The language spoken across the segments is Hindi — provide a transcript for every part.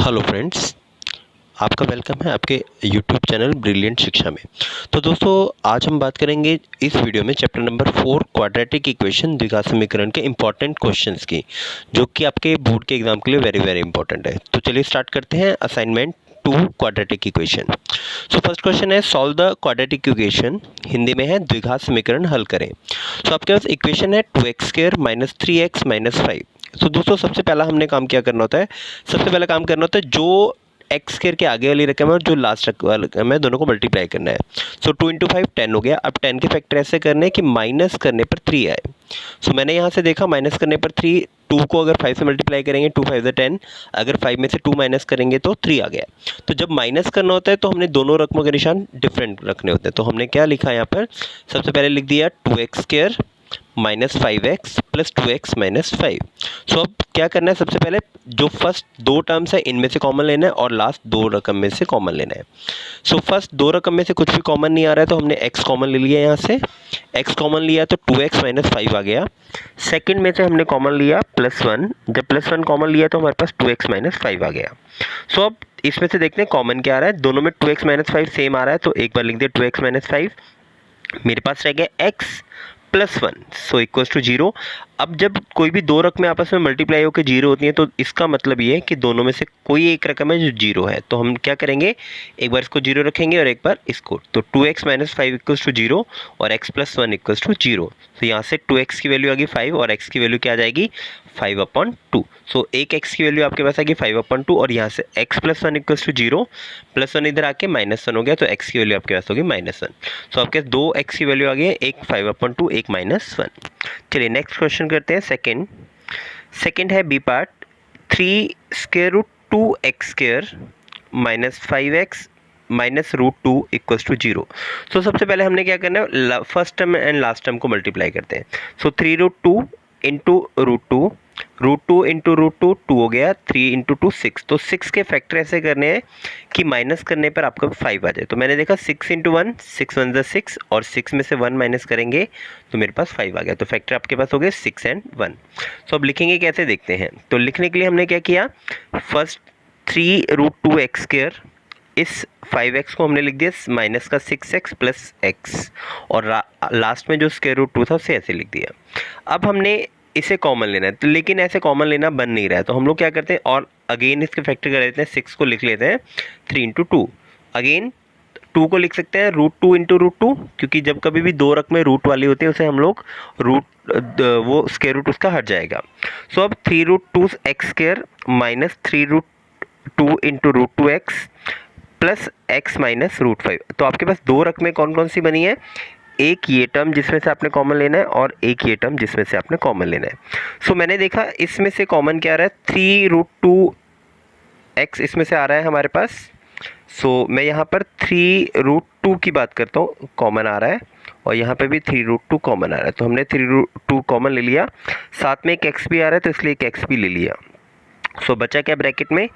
हेलो फ्रेंड्स, आपका वेलकम है आपके यूट्यूब चैनल ब्रिलियंट शिक्षा में। तो दोस्तों, आज हम बात करेंगे इस वीडियो में चैप्टर नंबर 4 क्वाड्रेटिक इक्वेशन द्विघात समीकरण के इंपॉर्टेंट क्वेश्चंस की, जो कि आपके बोर्ड के एग्जाम के लिए वेरी वेरी इंपॉर्टेंट है। तो चलिए स्टार्ट करते हैं assignment 2 quadratic equation. So first question है solve the quadratic equation, Hindi में है द्विघात समीकरण हल करें। सो आपके पास इक्वेशन है 2x² - 3x - 5। तो दोस्तों, सबसे पहला हमने काम क्या करना होता है, सबसे पहला काम करना होता है जो एक्स स्क्वायर के आगे वाली रकम है और जो लास्ट वाली रकम है, दोनों को मल्टीप्लाई करना है। सो 2 × 5 10 हो गया। अब 10 के फैक्टर ऐसे करने हैं कि माइनस करने पर 3 आए। सो मैंने यहाँ से देखा माइनस करने पर 3, 2 को अगर 5 से मल्टीप्लाई करेंगे 2 5 10, अगर 5 में से 2 माइनस करेंगे तो 3 आ गया। तो जब माइनस करना होता है तो हमने दोनों रकमों के निशान डिफरेंट रखने होते हैं। तो हमने क्या लिखा यहाँ पर, सबसे पहले लिख दिया 2x² - 5x + 2x - 5। सो अब क्या करना है, सबसे पहले जो फर्स्ट दो टर्म्स है इनमें से कॉमन लेना है और लास्ट दो रकम में से कॉमन लेना है। सो फर्स्ट दो रकम में से कुछ भी कॉमन नहीं आ रहा है तो हमने x कॉमन ले लिया। यहाँ से x कॉमन लिया तो 2x - 5 आ गया। सेकंड में से हमने कॉमन लिया +1, जब +1 कॉमन लिया तो हमारे पास 2x - 5 आ गया। सो अब इसमें से देखते हैं कॉमन क्या आ रहा है, दोनों में 2x - 5 सेम आ रहा है तो एक बार लिख दिया 2x - 5। मेरे पास रह गया x +1, सो इक्वल्स टू 0। अब जब कोई भी दो रकमें आपस में मल्टीप्लाई होकर 0 होती हैं तो इसका मतलब ये है कि दोनों में से कोई एक रकम है जो 0 है। तो हम क्या करेंगे, एक बार इसको 0 रखेंगे और एक बार इसको। तो 2x - 5 इक्वल्स टू 0 और x +1 इक्वल्स टू 0। तो यहाँ से 2x की वैल्यू आ गई 5 और x की वैल्यू क्या आ जाएगी 5/2। सो एक x की वैल्यू आपके पास आ गई 5/2 और यहाँ से x +1 इक्वल्स टू 0, +1 इधर आके -1 हो गया तो x की वैल्यू आपके पास होगी -1। सो आपके दो x की वैल्यू आ गई है, एक 5/2 एक -1। चलिए नेक्स्ट क्वेश्चन करते हैं सेकंड है B part, 3√2x² - 5x -√2 equals to 0। So सबसे पहले हमने क्या करना है, first term and last term को मल्टीप्लाई करते हैं। सो 3√2 × √2, √2 × √2 2 हो गया, 3 × 2 6। तो 6 के फैक्टर ऐसे करने हैं कि माइनस करने पर आपका 5 आ जाए। तो मैंने देखा 6 × 1, 6 1 = 6 और 6 में से 1 माइनस करेंगे तो मेरे पास 5 आ गया। तो फैक्टर आपके पास हो गए 6 और 1। सो अब लिखेंगे कैसे देखते हैं। तो लिखने के लिए हमने क्या किया, फर्स्ट 3√2x² इस 5x को हमने लिख दिया माइनस का 6x + x और लास्ट में जो √2 था उसे ऐसे लिख दिया। अब हमने इसे कॉमन लेना है, तो लेकिन ऐसे कॉमन लेना बन नहीं रहा है तो हम लोग क्या करते हैं और अगेन इसके फैक्टर कर लेते हैं। 6 को लिख लेते हैं 3 × 2, अगेन 2 को लिख सकते हैं √2 × √2, क्योंकि जब कभी भी दो रकमें रूट वाली होती है उसे हम लोग वो √2 उसका हट जाएगा। सो अब 3√2x² - 3√2 × √2x + x - √5। तो आपके पास दो रकमें कौन कौन सी बनी है, एक ये टर्म जिसमें से आपने कॉमन लेना है और एक ये टर्म जिसमें से आपने कॉमन लेना है। सो मैंने देखा इसमें से कॉमन क्या आ रहा है, 3√2x इसमें से आ रहा है हमारे पास। सो मैं यहाँ पर 3√2 की बात करता हूँ, कॉमन आ रहा है और यहाँ पे भी 3√2 कॉमन आ रहा है। तो हमने 3√2 कॉमन ले लिया, साथ में एक x भी आ रहा है तो इसलिए एक x भी ले लिया। सो बचा क्या ब्रैकेट में,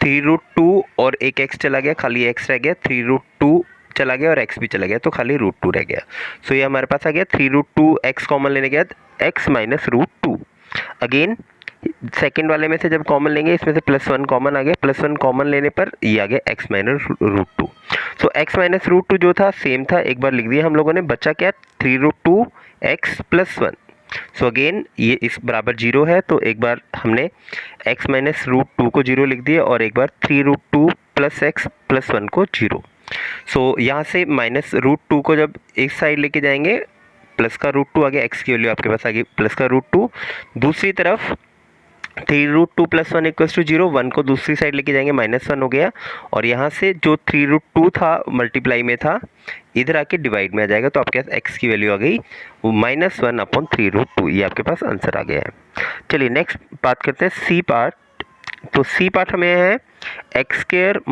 3√2 और एक x चला गया, खाली x रह गया, 3√2 चला गया और x भी चला गया तो खाली √2 रह गया। सो ये हमारे पास आ गया 3√2x कॉमन लेने के बाद x - √2। अगेन सेकंड वाले में से जब कॉमन लेंगे इसमें से +1 कॉमन आ गया, +1 कॉमन लेने पर ये आ गया x - √2। सो x - √2 जो था सेम था, एक बार लिख दिया हम लोगों ने, बचा क्या 3√2x + 1। सो अगेन ये इस बराबर 0 है तो एक बार हमने x - √2 को 0 लिख दिया और एक बार 3√2 + x + 1 को 0। सो यहाँ से -√2 को जब इस साइड लेके जाएंगे प्लस का √2 आ गया, x की वैल्यू आपके पास आ गई प्लस का √2। दूसरी तरफ 3√2 + 1 इक्वल्स टू 0, 1 को दूसरी साइड लेके जाएंगे -1 हो गया और यहाँ से जो 3√2 था मल्टीप्लाई में था इधर आके डिवाइड में आ जाएगा। तो आपके पास x की वैल्यू आ गई -1/3√2। ये आपके पास आंसर आ गया है। चलिए नेक्स्ट बात करते हैं सी पार्ट। तो सी पार्ट हमें है x² -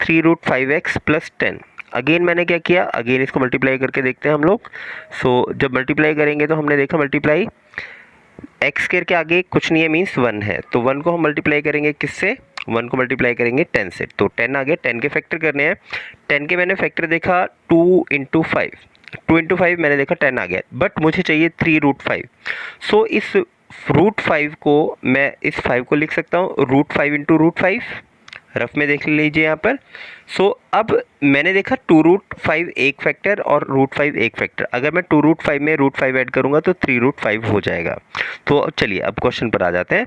3√5x + 10। अगेन मैंने क्या किया, अगेन इसको मल्टीप्लाई करके देखते हैं हम लोग। सो जब मल्टीप्लाई करेंगे तो हमने देखा मल्टीप्लाई x² के आगे कुछ नहीं है मीन्स 1 है, तो 1 को हम मल्टीप्लाई करेंगे किससे, 1 को मल्टीप्लाई करेंगे 10 से, तो 10 आ गया। 10 के फैक्टर करने हैं, 10 के मैंने फैक्टर देखा 2 × 5, 2 × 5 मैंने देखा 10 आ गया, बट मुझे चाहिए 3√5। सो इस √5 को मैं इस 5 को लिख सकता हूँ √5 × √5, रफ में देख लीजिए यहाँ पर। सो अब मैंने देखा 2√5 एक फैक्टर और √5 एक फैक्टर। अगर मैं 2√5 में √5 ऐड करूँगा तो 3√5 हो जाएगा। तो चलिए अब क्वेश्चन पर आ जाते हैं।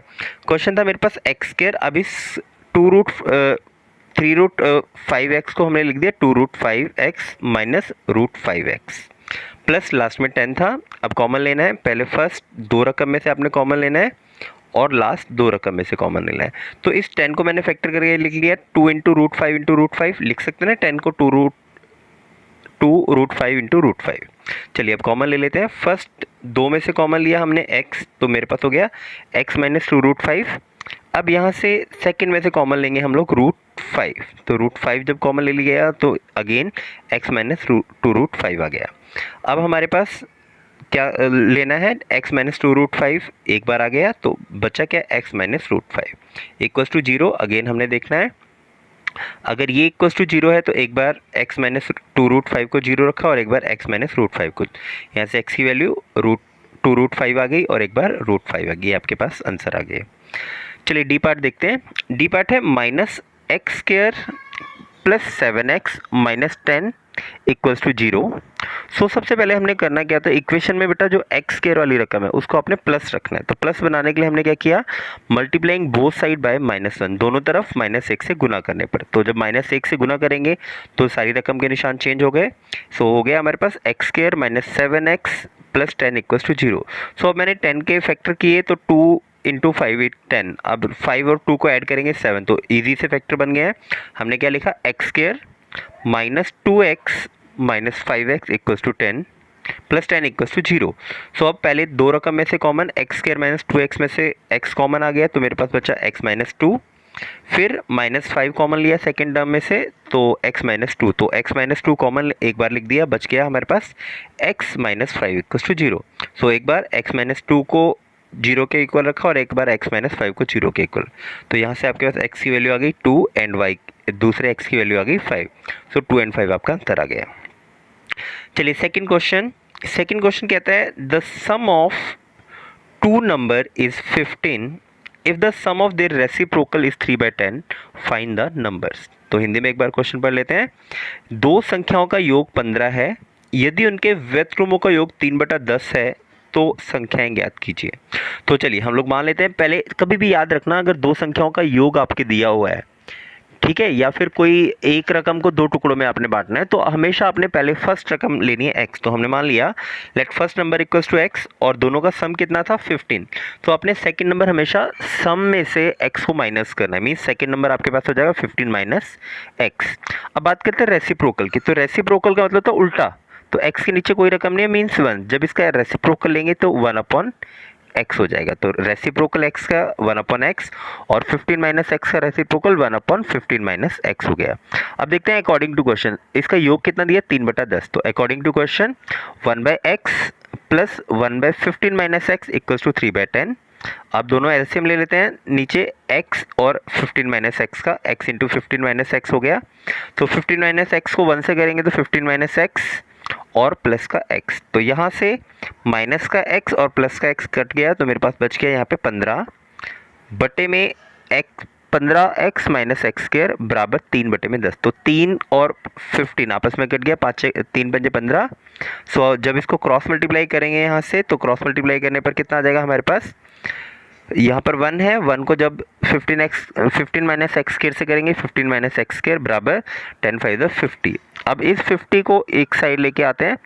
क्वेश्चन था मेरे पास x²। अब इस 3√5x को हमने लिख दिया 2√5x minus √5x plus last में 10 था। अब कॉमन लेना है। पहले फर्स्ट दो रकम में से आपने कॉमन लेना है और लास्ट दो रकम में से कॉमन लेना है। तो इस 10 को मैंने फैक्टर करके लिख लिया 2 इंटू √5 इंटू √5 लिख सकते हैं ना। 10 को 2√5 इंटू √5। चलिए अब कॉमन ले लेते हैं। फर्स्ट दो में से कॉमन लिया हमने x, तो मेरे पास हो गया x माइनस 2√5। अब यहाँ से सेकंड में से कॉमन लेंगे हम लोग √5। तो √5 जब कॉमन ले लिया तो अगेन x माइनस 2√5 आ गया। अब हमारे पास क्या लेना है, x माइनस 2√5 एक बार आ गया तो बचा क्या, x minus √5 equals to 0। Again हमने देखना है अगर ये इक्वल्स टू 0 है तो एक बार x माइनस 2√5 को 0 रखा और एक बार x माइनस √5 को। यहाँ से x की वैल्यू √2√5 आ गई और एक बार √5 आ गई। आपके पास आंसर आ गया। चलिए डी पार्ट देखते हैं। डी पार्ट है -x² plus 7x minus 10 equals to 0। So सबसे पहले हमने करना क्या था, इक्वेशन में बेटा जो x² वाली रकम है उसको आपने प्लस रखना है। तो प्लस बनाने के लिए हमने क्या किया, मल्टीप्लाइंग बोथ साइड बाय -1, दोनों तरफ -1 से गुना करने पर। तो जब -1 से गुना करेंगे तो सारी रकम के निशान चेंज हो गए। सो हो गया हमारे पास x² minus 7x plus 10 equals to 0। So अब मैंने 10 के फैक्टर किए तो 2 इंटू 5 8 10। अब 5 और 2 को ऐड करेंगे 7, तो इजी से फैक्टर बन गया है। हमने क्या लिखा, x² minus 2x minus 5x equals to 10 plus 10 equals to 0। So अब पहले दो रकम में से कॉमन x² माइनस 2x में से x कॉमन आ गया तो मेरे पास बचा x माइनस 2। फिर -5 कॉमन लिया सेकेंड टर्म में से तो x माइनस 2। तो x माइनस 2 कॉमन एक बार लिख दिया, बच गया हमारे पास x माइनस 5 इक्वल्स टू 0। सो एक बार x माइनस 2 को 0 के इक्वल रखा और एक बार x माइनस 5 को 0 के इक्वल। तो यहाँ से आपके पास x की वैल्यू आ गई 2 एंड y दूसरे x की वैल्यू आ गई 5। सो 2 एंड 5 आपका आंसर आ गया। चलिए सेकंड क्वेश्चन। सेकंड क्वेश्चन कहता है the sum of two number is 15 if the sum of their reciprocal is 3/10 find the numbers. तो हिंदी में एक बार क्वेश्चन पढ़ लेते हैं। दो संख्याओं का योग 15 है, यदि उनके व्यस्तक्रमों का योग 3/10 है तो संख्याएं ज्ञात कीजिए। तो चलिए हम लोग मान लेते हैं। पहले कभी भी याद रखना, अगर दो संख्याओं का योग आपके दिया हुआ है, ठीक है, या फिर कोई एक रकम को दो टुकड़ों में आपने बांटना है, तो हमेशा आपने पहले फर्स्ट रकम लेनी है x। तो हमने मान लिया let first number equals to x और दोनों का सम कितना था 15। तो आपने सेकंड नंबर हमेशा सम में से x को माइनस करना है, मीन्स सेकंड नंबर आपके पास हो जाएगा 15 माइनस x। अब बात करते हैं रेसिप्रोकल की। तो रेसिप्रोकल का मतलब था उल्टा, तो x के नीचे कोई रकम नहीं है मीन्स 1। जब इसका रेसिप्रोकल लेंगे तो 1/x हो जाएगा। तो रेसिप्रोकल x का 1/x और 15 माइनस x का रेसिप्रोकल 1/15 माइनस x हो गया। अब देखते हैं अकॉर्डिंग टू क्वेश्चन इसका योग कितना दिया 3/10। तो according to question 1/x plus 1/15 minus x equals to 3/10। अब दोनों एलसीएम ले लेते हैं, नीचे x और 15 माइनस x का, x इंटू 15 माइनस x हो गया। तो 15 माइनस x को 1 से करेंगे तो 15 माइनस x और प्लस का x। तो यहाँ से माइनस का x और प्लस का x कट गया तो मेरे पास बच गया यहाँ पे 15 बटे में x, 15x माइनस x² बराबर 3/10। तो 3 और 15 आपस में कट गया, 3 पंजे 15। सो जब इसको क्रॉस मल्टीप्लाई करेंगे यहाँ से तो क्रॉस मल्टीप्लाई करने पर कितना आ जाएगा हमारे पास, यहाँ पर 1 है, 1 को जब 15 माइनस x² से करेंगे 15 माइनस x² बराबर 10 5 50। अब इस 50 को एक साइड लेके आते हैं।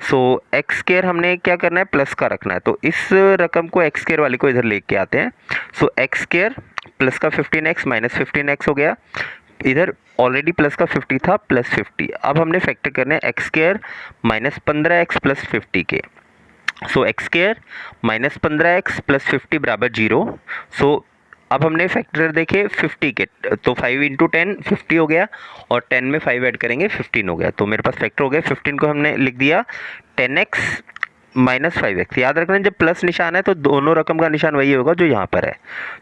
सो x² हमने क्या करना है, प्लस का रखना है, तो इस रकम को x² वाली को इधर लेके आते हैं। सो x² प्लस का 15x माइनस 15x हो गया, इधर ऑलरेडी प्लस का 50 था प्लस 50। अब हमने फैक्टर करना है x² माइनस 15x प्लस 50 के। सो x² माइनस 15x प्लस 50 बराबर 0। सो अब हमने फैक्टर देखे 50 के, तो 5 इंटू 10 50 हो गया और 10 में 5 ऐड करेंगे 15 हो गया। तो मेरे पास फैक्टर हो गया 15 को हमने लिख दिया 10x माइनस 5x। याद रखना जब प्लस निशान है तो दोनों रकम का निशान वही होगा जो यहाँ पर है।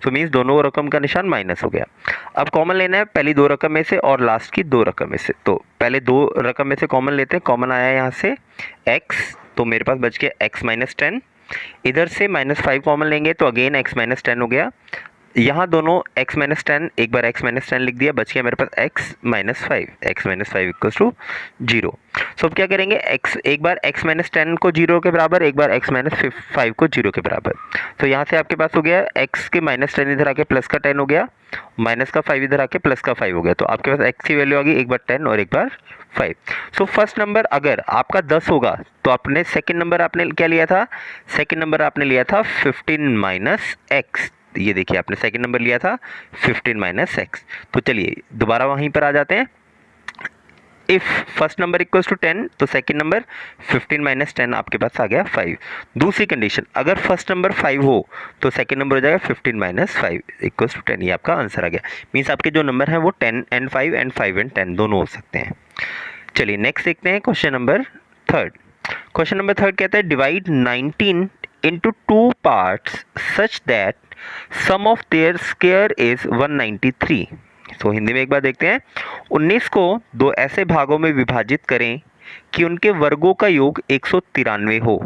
सो मीन्स दोनों रकम का निशान माइनस हो गया। अब कॉमन लेना है पहली दो रकम में से और लास्ट की दो रकम में से। तो पहले दो रकम में से कॉमन लेते हैं, कॉमन आया यहाँ से x, तो मेरे पास बच गया x माइनस 10। इधर से -5 कॉमन लेंगे तो अगेन x माइनस 10 हो गया। यहाँ दोनों x माइनस 10, एक बार x माइनस 10 लिख दिया, बच गया मेरे पास x minus 5, x minus 5 equals to 0। So अब क्या करेंगे, x एक बार x माइनस 10 को 0 के बराबर, एक बार x माइनस 5 को 0 के बराबर। तो यहाँ से आपके पास हो गया x के माइनस 10 इधर आके प्लस का 10 हो गया, माइनस का 5 इधर आके प्लस का 5 हो गया। तो आपके पास x की वैल्यू आ गई, एक बार 10 और एक बार 5। सो फर्स्ट नंबर अगर आपका 10 होगा तो आपने सेकंड नंबर आपने क्या लिया था, सेकंड नंबर आपने लिया था 15 माइनस एक्स। ये देखिए आपने सेकंड नंबर लिया था 15 माइनस एक्स। तो चलिए दोबारा वहीं पर आ जाते हैं। If first number equals to 10 तो सेकंड नंबर 15 माइनस 10 आपके पास आ गया 5। दूसरी कंडीशन, अगर फर्स्ट नंबर 5 हो तो सेकंड नंबर हो जाएगा 15 माइनस 5 इक्वल्स टू 10। ये आपका आंसर आ गया। मीन्स आपके जो नंबर हैं वो 10 एंड 5 एंड 5 एंड 10 दोनों हो सकते हैं। चलिए नेक्स्ट देखते हैं question number third. Question number third कहता है divide 19 into 2 parts such that sum of their square is 193। तो हिंदी में एक बार देखते हैं। 19 को दो ऐसे भागों में विभाजित करें कि उनके वर्गों का योग 193 हो।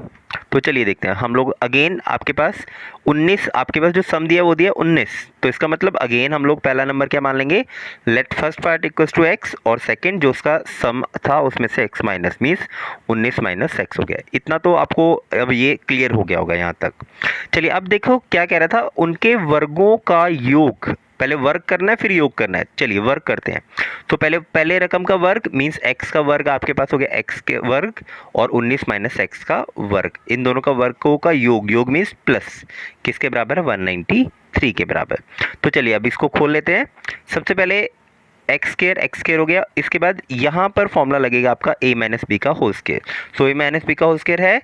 तो चलिए देखते हैं हम लोग। अगेन आपके पास 19, आपके पास जो सम दिया वो दिया 19। तो इसका मतलब अगेन हम लोग पहला नंबर क्या मान लेंगे, let first part equals to x, और सेकंड जो उसका सम था उसमें से x minus, means 19 minus x हो गया। इतना तो आपको अब ये क्लियर हो गया होगा यहाँ तक। चलिए अब देखो क्या कह रहा था, उनके वर्गों का योग, पहले वर्ग करना है फिर योग करना है। चलिए वर्ग करते हैं। तो पहले रकम का वर्ग मीन्स x का वर्ग आपके पास हो गया x के वर्ग, और 19 माइनस x का वर्ग, इन दोनों का वर्गों का योग, योग मीन्स प्लस, किसके बराबर है 193 के बराबर। तो चलिए अब इसको खोल लेते हैं। सबसे पहले एक्स स्केयर हो गया। इसके बाद यहाँ पर फॉर्मूला लगेगा आपका a माइनस बी का whole square. So a minus b का होल स्केयर है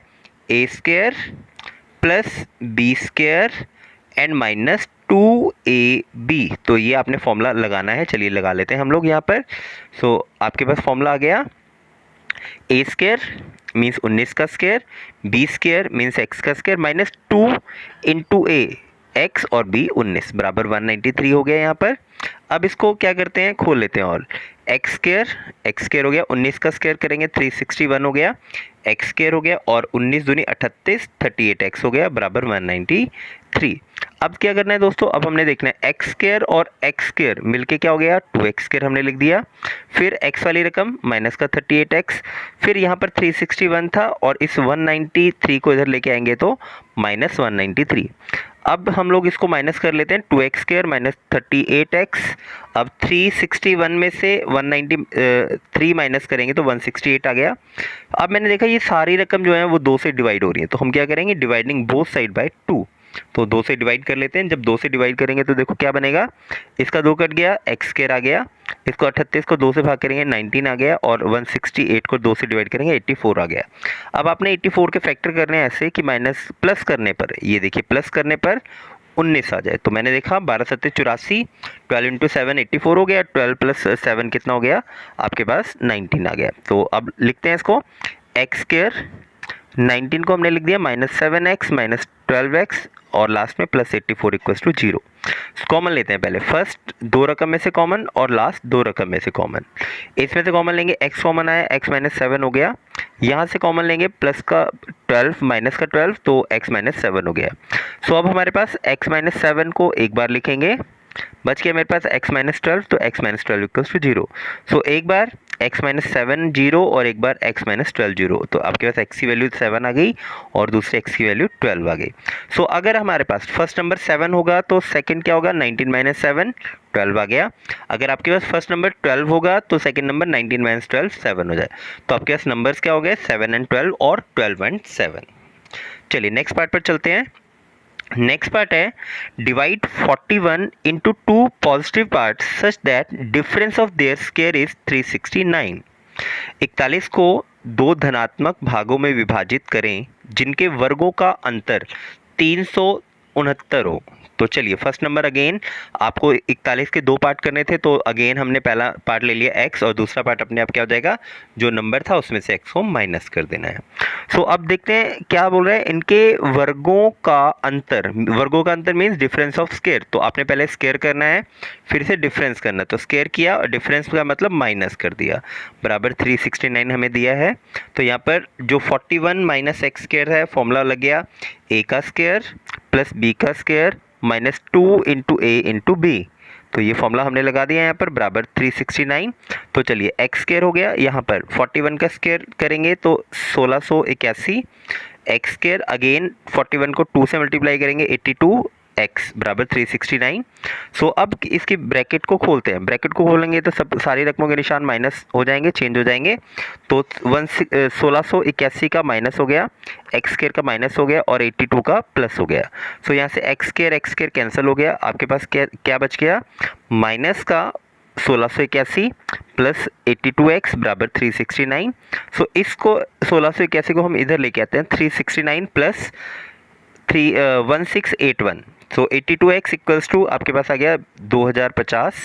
a square plus b square and minus 2ab। तो ये आपने फॉर्मूला लगाना है। चलिए लगा लेते हैं हम लोग यहाँ पर। सो आपके पास फॉर्मूला आ गया, ए स्केयर मीन्स 19 का square, b square means x का square, minus 2 into a, x और बी 19 बराबर 193 हो गया यहाँ पर। अब इसको क्या करते हैं, खोल लेते हैं। और एक्स स्केयर हो गया, 19 का स्केयर करेंगे 361 हो गया, एक्स स्केयर हो गया, और 19 दूनी 38, 38 एक्स हो गया बराबर 193। अब क्या करना है दोस्तों, अब हमने देखना है एक्स स्केयर और एक्स स्केयर मिलके क्या हो गया 2x स्केयर हमने लिख दिया, फिर x वाली रकम माइनस का 38x, फिर यहाँ पर 361 था और इस 193 को इधर लेके आएंगे तो माइनस 193। अब हम लोग इसको माइनस कर लेते हैं, 2x स्केयर माइनस 38x। अब 361 में से 193 माइनस करेंगे तो 168 आ गया। अब मैंने देखा ये सारी रकम जो है वो 2 से डिवाइड हो रही है, तो हम क्या करेंगे, डिवाइडिंग बोथ साइड बाय 2। तो 2 से डिवाइड कर लेते हैं। जब 2 से डिवाइड करेंगे तो देखो क्या बनेगा, इसका 2 कट गया, एक्स स्केयर आ गया, इसको 38 को 2 से भाग करेंगे 19 आ गया, और 168 को 2 से डिवाइड करेंगे 84 आ गया। अब आपने 84 के फैक्टर करने हैं ऐसे कि माइनस प्लस करने पर, ये देखिए प्लस करने पर 19 आ जाए। तो मैंने देखा 12 सत्ते 84, 12 इंटू 7 84 हो गया, 12 प्लस 7 कितना हो गया आपके पास 19 आ गया। तो अब लिखते हैं इसको, एक्स स्केयर 19 को हमने लिख दिया माइनस 7x माइनस 12x और लास्ट में प्लस 84 इक्वल्स टू 0। कॉमन लेते हैं पहले, फर्स्ट 2 रकम में से कॉमन और लास्ट 2 रकम में से कॉमन। इसमें से कॉमन लेंगे, x कॉमन आया, x माइनस 7 हो गया। यहाँ से कॉमन लेंगे प्लस का 12 माइनस का 12 तो x माइनस 7 हो गया। सो अब हमारे पास x माइनस 7 को एक बार लिखेंगे, बच गया मेरे पास x माइनस 12, तो x माइनस 12 इक्वल्स टू 0। सो एक बार x माइनस 7 0 और एक बार x माइनस 12 0। तो आपके पास x की वैल्यू 7 आ गई और दूसरे x की वैल्यू 12 आ गई। सो अगर हमारे पास फर्स्ट नंबर 7 होगा तो सेकंड क्या होगा, 19 माइनस 7 12 आ गया। अगर आपके पास फर्स्ट नंबर 12 होगा तो सेकंड नंबर 19 माइनस 12 7 हो जाए। तो आपके पास नंबर्स क्या हो गए 7 एंड 12 और 12 एंड 7। चलिए नेक्स्ट पार्ट पर चलते हैं। नेक्स्ट पार्ट है divide 41 into 2 positive part such that difference of their square is 369। 41 को 2 धनात्मक भागों में विभाजित करें जिनके वर्गों का अंतर 369 हो। तो चलिए फर्स्ट नंबर अगेन आपको 41 के 2 पार्ट करने थे, तो अगेन हमने पहला पार्ट ले लिया x और दूसरा पार्ट अपने आप क्या हो जाएगा, जो नंबर था उसमें से x को माइनस कर देना है। सो अब देखते हैं क्या बोल रहे हैं, इनके वर्गों का अंतर, वर्गों का अंतर मीन्स डिफरेंस ऑफ स्क्वायर। तो आपने पहले स्क्वायर करना है फिर से डिफरेंस करना, तो स्क्वायर किया और डिफरेंस का मतलब माइनस कर दिया, बराबर 369 हमें दिया है। तो यहाँ पर जो 41 माइनस एक्स स्क्वायर है फॉर्मूला लग गया a का स्क्वायर प्लस b का स्क्वायर माइनस 2 इंटू ए इंटू बी। तो ये फॉर्मूला हमने लगा दिया यहाँ पर, बराबर 369। तो चलिए एक्स स्क्वायर हो गया, यहाँ पर 41 का स्क्वायर करेंगे तो 1681 एक्स स्क्वायर, अगेन 41 को 2 से मल्टीप्लाई करेंगे 82 एक्स बराबर 369। सो अब इसकी ब्रैकेट को खोलते हैं, ब्रैकेट को खोलेंगे तो सब सारी रकमों के निशान माइनस हो जाएंगे, चेंज हो जाएंगे। तो 1681 का माइनस हो गया, एक्स स्क्वायर का माइनस हो गया और 82 का प्लस हो गया। सो यहाँ से एक्स स्क्वायर कैंसिल हो गया, आपके पास क्या बच गया, माइनस का 1681 प्लस 82x बराबर 369। सो इसको 1681 को हम इधर लेके आते हैं, 369 plus 1681। So 82x equals to आपके पास आ गया 2050।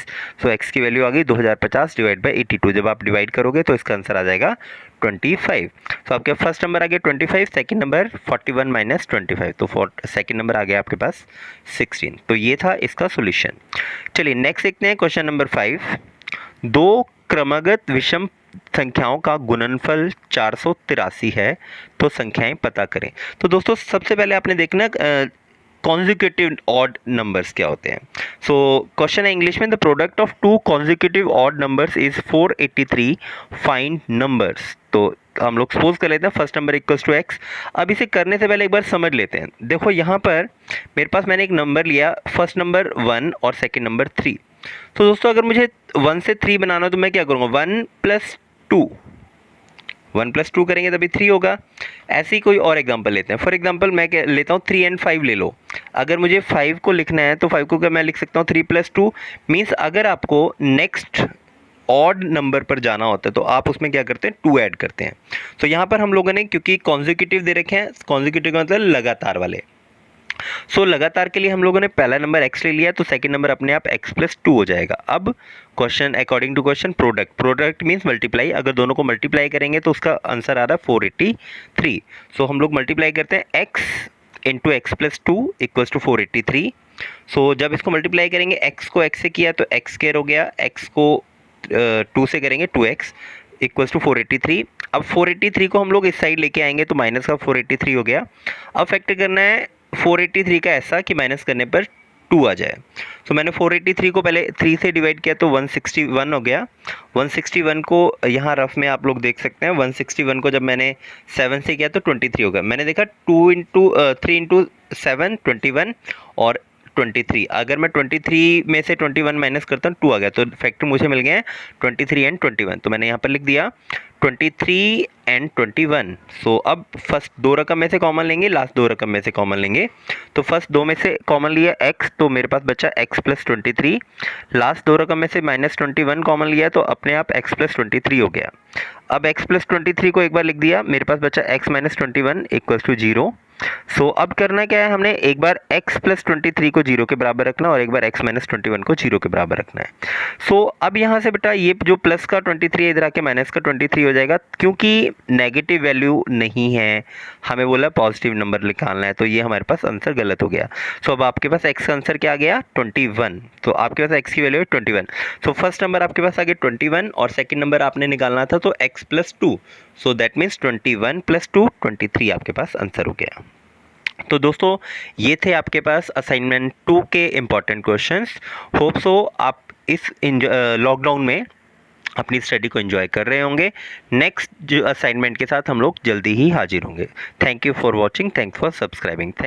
सो x की वैल्यू आ गई 2050 डिवाइड बाई 82। जब आप डिवाइड करोगे तो इसका आंसर आ जाएगा 25। तो आपके फर्स्ट नंबर आ गया 25, सेकंड नंबर 41 माइनस 25, तो सेकंड नंबर आ गया आपके पास 16। तो ये था इसका सॉल्यूशन। चलिए नेक्स्ट देखते हैं क्वेश्चन नंबर 5। दो क्रमगत विषम संख्याओं का गुणनफल 483 है, तो संख्याएं पता करें। तो दोस्तों सबसे पहले आपने देखना कॉन्जिक्यूटिव ऑड नंबर्स क्या होते हैं। सो क्वेश्चन है इंग्लिश में, the product of two consecutive odd numbers is 483, find numbers. तो हम लोग सपोज कर लेते हैं first number equals to x. अब इसे करने से पहले एक बार समझ लेते हैं। देखो यहाँ पर मेरे पास मैंने एक नंबर लिया, फर्स्ट नंबर 1 और सेकेंड नंबर 3। तो दोस्तों अगर मुझे 1 से 3 बनाना तो मैं क्या करूँगा, 1 + 2 करेंगे तभी 3 होगा। ऐसे ही कोई और एग्जांपल लेते हैं, फॉर एग्जांपल मैं क्या लेता हूँ 3 और 5 ले लो। अगर मुझे 5 को लिखना है तो 5 को क्या मैं लिख सकता हूँ 3 + 2। मीन्स अगर आपको नेक्स्ट ऑड नंबर पर जाना होता है तो आप उसमें क्या करते हैं 2 ऐड करते हैं। तो यहाँ पर हम लोगों ने क्योंकि कॉन्जिक्यूटिव दे रखे हैं, कॉन्जिक्यूटिव का मतलब लगातार वाले, सो लगातार के लिए हम लोगों ने पहला नंबर x ले लिया तो सेकंड नंबर अपने आप x + 2 हो जाएगा। अब question according to question product means multiply, अगर दोनों को मल्टीप्लाई करेंगे तो उसका आंसर आ रहा है 483। सो हम लोग मल्टीप्लाई करते हैं x into x + 2 equals to 483। So जब इसको मल्टीप्लाई करेंगे x को x से किया तो x स्क्वायर हो गया, x को 2 से करेंगे 2x इक्वल्स टू 483। अब 483 को हम लोग इस साइड लेके आएंगे तो माइनस का 483 हो गया। अब फैक्टर करना है 483 का ऐसा कि माइनस करने पर 2 आ जाए। तो मैंने 483 को पहले 3 से डिवाइड किया तो 161 हो गया। 161 को यहाँ रफ में आप लोग देख सकते हैं, 161 को जब मैंने 7 से किया तो 23 हो गया। मैंने देखा 3 × 7 21 और 23। अगर मैं 23 में से 21 माइनस करता हूँ 2 आ गया, तो फैक्टर मुझे मिल गए हैं 23 और 21। तो मैंने यहाँ पर लिख दिया 23 और 21। सो अब फर्स्ट 2 रकम में से कॉमन लेंगे, लास्ट 2 रकम में से कॉमन लेंगे। तो फर्स्ट 2 में से कॉमन लिया x, तो मेरे पास बचा x + 23। लास्ट 2 रकम में से -21 कॉमन लिया तो अपने आप x + 23 हो गया। अब x + 23 को एक बार लिख दिया, मेरे पास बचा x - 21 इक्वल्स टू 0। सो अब करना क्या है, हमने एक बार x + 23 को 0 के बराबर रखना और एक बार x - 21 को 0 के बराबर रखना है। सो अब यहाँ से बेटा ये जो प्लस का 23 है इधर आके माइनस का 23 हो जाएगा, क्योंकि नेगेटिव वैल्यू नहीं है, हमें बोला पॉजिटिव नंबर निकालना है, तो ये हमारे पास आंसर गलत हो गया। सो अब आपके पास x का आंसर क्या आ गया 21। तो आपके पास x की वैल्यू है 21। सो फर्स्ट नंबर आपके पास आ गया 21 और सेकेंड नंबर आपने निकालना था तो x + 2। सो दैट मीन्स 21 + 2 23 आपके पास आंसर हो गया। तो दोस्तों ये थे आपके पास असाइनमेंट 2 के इम्पॉर्टेंट क्वेश्चंस। होप सो आप इस लॉकडाउन में अपनी स्टडी को एंजॉय कर रहे होंगे। नेक्स्ट जो असाइनमेंट के साथ हम लोग जल्दी ही हाजिर होंगे। Thank you for watching, thanks for subscribing.